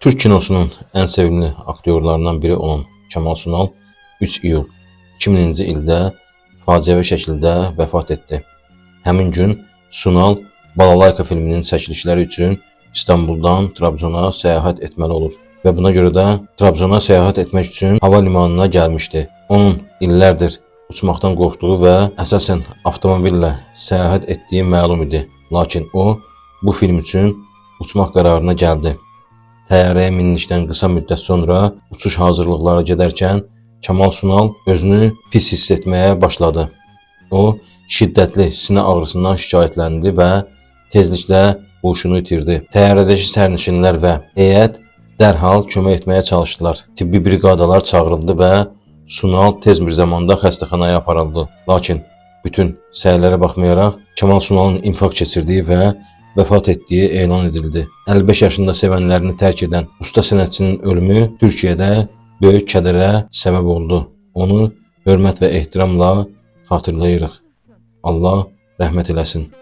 Türk kinosunun en sevimli aktyorlarından biri olan Kemal Sunal 3 iyul 2000-ci ildə faciəvi şəkildə vəfat etdi. Həmin gün Sunal Balalayka filminin çəkilişləri üçün İstanbuldan Trabzona səyahət etməli olur və buna görə də Trabzona səyahət etmək üçün hava limanına gəlmişdi. Onun illərdir uçmaqdan qorxduğu və əsasən avtomobillə səyahət etdiyi məlum idi. Lakin o, bu film üçün uçmaq qərarına gəldi. Təyyarəyə minişdən qısa müddət sonra uçuş hazırlıqları gedərkən Kemal Sunal özünü pis hiss etməyə başladı. O, şiddətli sinə ağrısından şikayətləndi və tezliklə huşunu itirdi. Təyyarədəki sərnişinlər və heyət dərhal kömək etməyə çalışdılar. Tibbi briqadalar çağırıldı və Sunal tez bir zamanda xəstəxanaya aparıldı. Lakin bütün səylərə baxmayaraq Kemal Sunalın infarkt keçirdiyi və vəfat etdiyi elan edildi. 55 yaşında sevənlərini tərk edən usta sənətçinin ölümü Türkiyədə böyük kədərə səbəb oldu. Onu hörmət və ehtiramla xatırlayırıq. Allah rəhmət eləsin.